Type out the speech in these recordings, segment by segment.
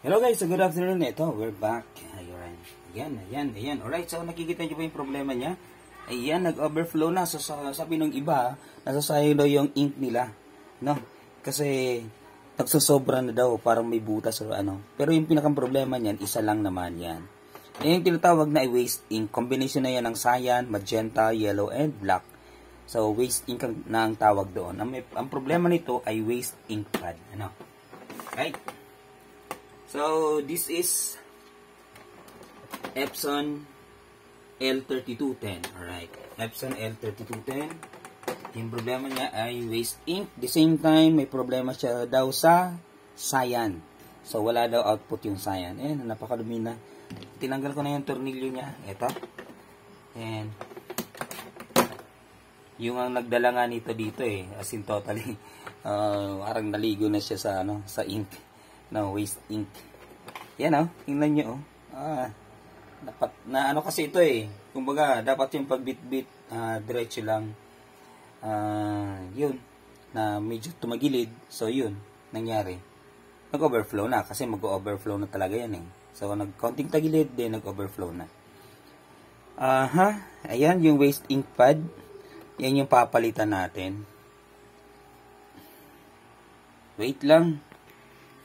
Hello guys, so good afternoon. Ito, we're back. Ayan. Alright, so nakikita nyo ba yung problema niya? Ayan, nag-overflow na. So, sabi ng iba, nasasayang daw yung ink nila. No? Kasi, nagsosobra na daw, parang may butas o ano. Pero yung pinakang problema niyan, isa lang naman yan. Yung tinatawag na waste ink. Combination na yan ng cyan, magenta, yellow, and black. So, waste ink na ang tawag doon. Ang problema nito ay waste ink pad. Ano? Right? So, this is Epson L3210. Alright. Epson L3210. Yung problema niya ay waste ink. The same time, may problema siya daw sa cyan. So, wala daw output yung cyan. Ayan, napakadumi na. Tinanggal ko na yung tornilyo niya. Ito. And, yung ang nagdala nga nito dito as in totally, parang naligo na siya sa, sa ink. No, waste ink. Yan tingnan nyo dapat na kasi ito kumbaga dapat yung pagbitbit diretso lang, yun na medyo tumagilid, so yun nangyari, nag-overflow na kasi mag-overflow na talaga yan so nag-konting tagilid din, nag-overflow na. Ayan yung waste ink pad, yan yung papalitan natin. Wait lang.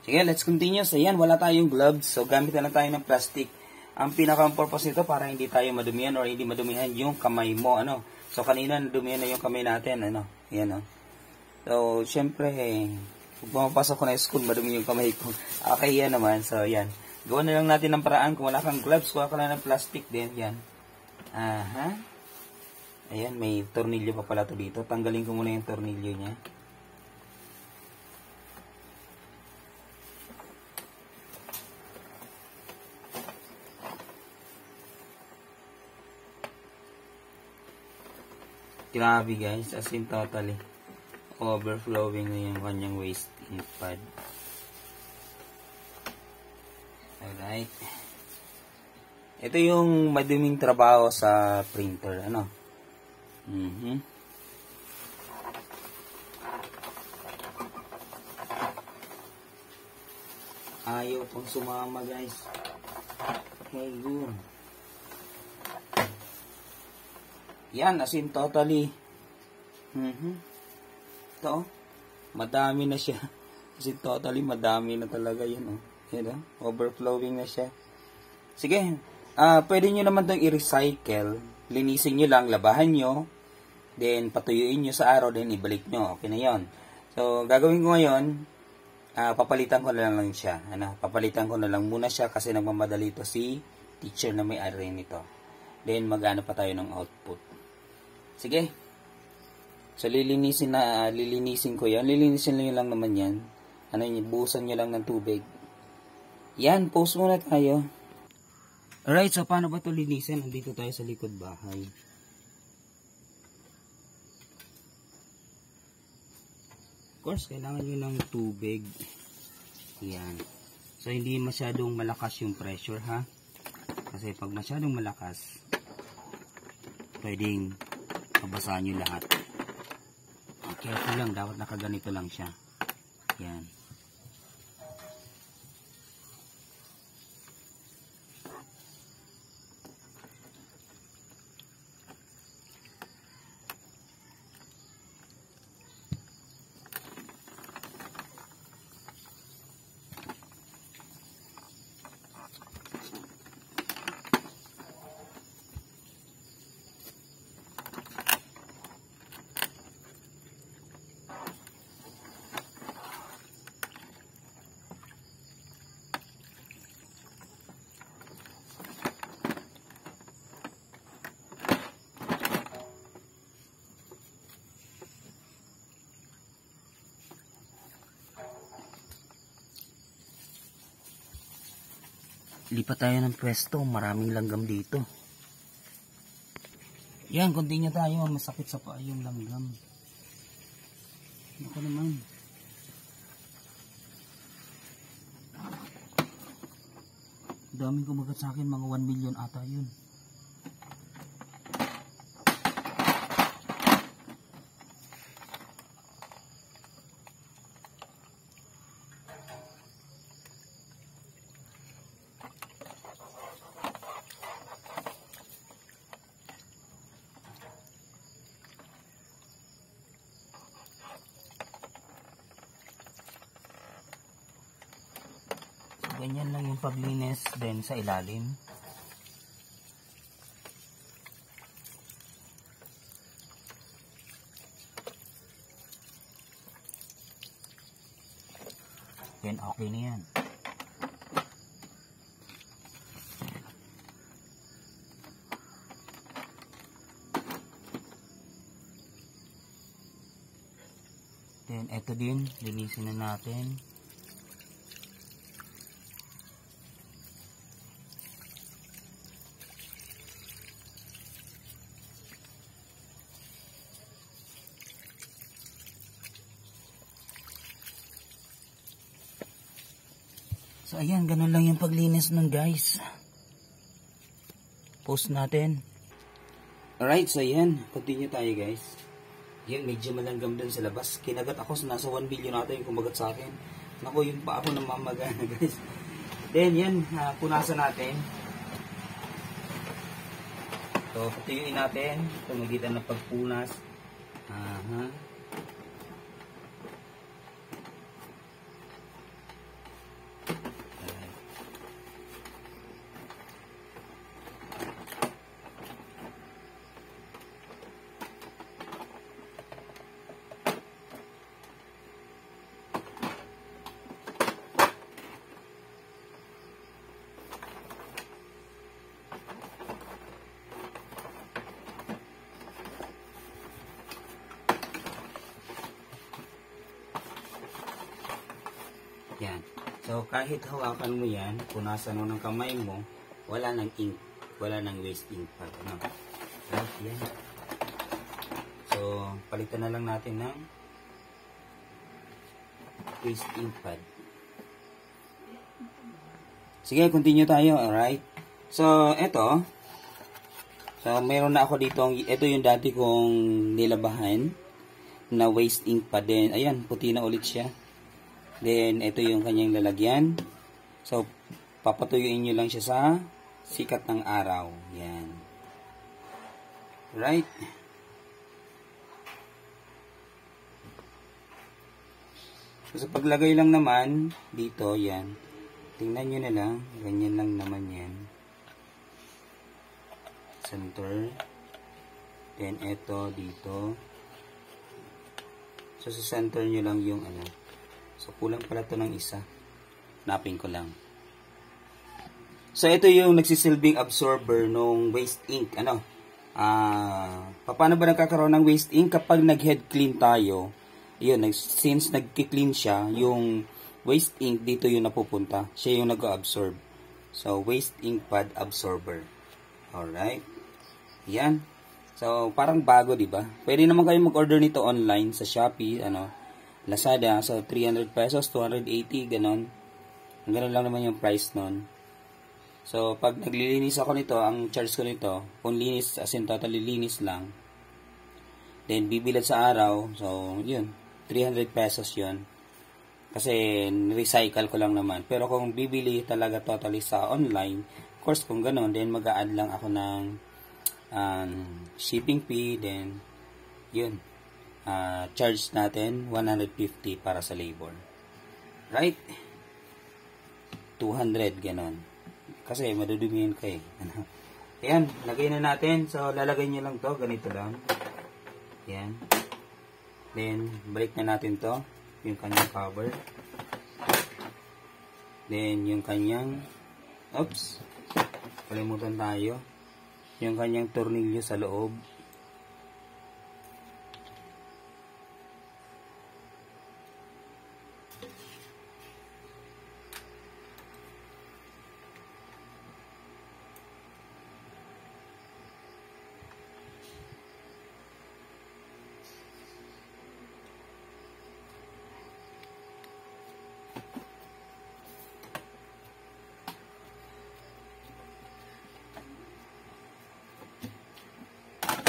Sige, let's continue. So, yan, wala tayong gloves. So, gamit na tayo ng plastic. Ang pinaka-purpose nito para hindi tayo madumihan or hindi madumihan yung kamay mo. So, kanina nadumihan na yung kamay natin. Yan, So, syempre, kung pumapasok ko na school, madumi yung kamay ko. Okay, yan naman. So, yan. Gawa na lang natin ng paraan. Kung wala kang gloves, kuha ka na ng plastic din. Yan. Ayan, may tornilyo pa pala to dito. Tanggalin ko muna yung tornilyo niya. Grabe guys, as in totally overflowing na yung kanyang waste ink pad. Alright. Ito yung maduming trabaho sa printer. Ayaw pang sumama guys. Okay, good. Yan, as in totally. Ito, madami na siya. As in totally, madami na talaga yun. Yan, overflowing na siya. Sige, pwede nyo naman itong i-recycle. Linisin nyo lang, labahan nyo. Then, patuyuin nyo sa araw, then ibalik nyo. Okay na yon. So, gagawin ko ngayon, papalitan ko na lang siya. Papalitan ko na lang muna siya kasi nagmamadali ito si teacher na may-ari nito. Then, magano pa tayo ng output. Sige. So, lilinisin ko yan. Lilinisin lang naman yan. Buhusan nyo lang ng tubig. Yan, pause muna tayo. Alright, so paano ba ito linisin? Andito tayo sa likod bahay. Of course, kailangan nyo ng tubig. Yan. So, hindi masyadong malakas yung pressure, Kasi pag masyadong malakas, pwedeng mabasahan nyo lahat. Careful lang, dapat nakaganito lang siya. Yan. Lipat tayo ng pwesto, maraming langgam dito. Yan, continue tayo, masakit sa paa yung langgam. Ako naman. Daming kumagat sa akin, mga 1 million ata yun. ganyan lang yung paglinis din sa ilalim. Then okay na yan. Then eto din, linisin na natin. So ayan, ganun lang yung paglinis nun guys. Post natin. Alright, so ayan, continue tayo guys. Yan, medyo malanggam dun sa labas. Kinagat ako, nasa 1 billion ata yung kumagat sa akin. Naku, yung pa ako namamagana guys. Then yan, punasan natin. So, patuyuin natin. Tumagitan ng pagpunas. Yan. So, kahit hawakan mo yan, punasan mo ng kamay mo, wala nang ink. Wala nang waste ink pa. No? Right? Yan. So, palitan na lang natin ng waste ink pad. Sige, continue tayo. Alright? So, eto. So, mayroon na ako dito. Ito yung dati kong nilabahan na waste ink pad din. Ayan, puti na ulit siya. Then, ito yung kanyang lalagyan. So, papatuyuin nyo lang siya sa sikat ng araw. Yan. Right? So, sa paglagay lang naman, dito, yan. Tingnan nyo na lang. Ganyan lang naman yan. Center. Then, ito, dito. So, sa center nyo lang yung ano. So, kulang pala ito ng isa. Hanapin ko lang. So, ito yung nagsisilbing absorber ng waste ink. Ano? Paano ba nagkakaroon ng waste ink? Kapag nag-head clean tayo, yun, since nag-clean siya, yung waste ink dito yung napupunta. Siya yung nag-absorb. So, waste ink pad absorber. Alright. Yan. So, parang bago, diba? Pwede naman kayo mag-order nito online sa Shopee, Lazada, so 300 pesos, 280, ganon. Ganon lang naman yung price nun. So, pag naglilinis ako nito, ang charge ko nito, kung linis, as in totally linis lang, then bibilad sa araw, so, yun, 300 pesos yun. Kasi, recycle ko lang naman. Pero kung bibili talaga totally sa online, of course, kung ganon, then mag-a-add lang ako ng shipping fee, then, yun. Charge natin 150 para sa labor. Right? 200 ganon. Kasi madudumihan ka eh. Ayan, lagay na natin. So, lalagay nyo lang to. Ganito lang. Ayan. Then, balik na natin to. Yung kanyang cover. Then, yung kanyang oops. Kalimutan tayo. Yung kanyang tornilyo sa loob.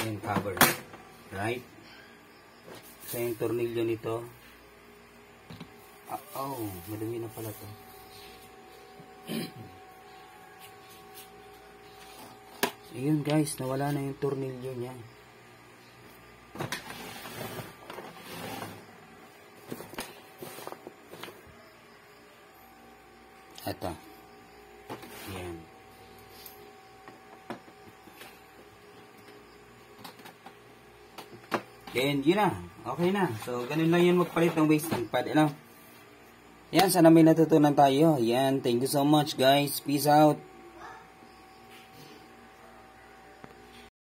Yung cover. Right? So, yung tornilyo nito. Madumi na pala to. Ayun guys, nawala na yung tornilyo niya. Ito. Yan. Then, yun na. Okay na. So, ganun lang yun magpalit ng wasting pad. Yan, sana may natutunan tayo. Yan, thank you so much guys. Peace out.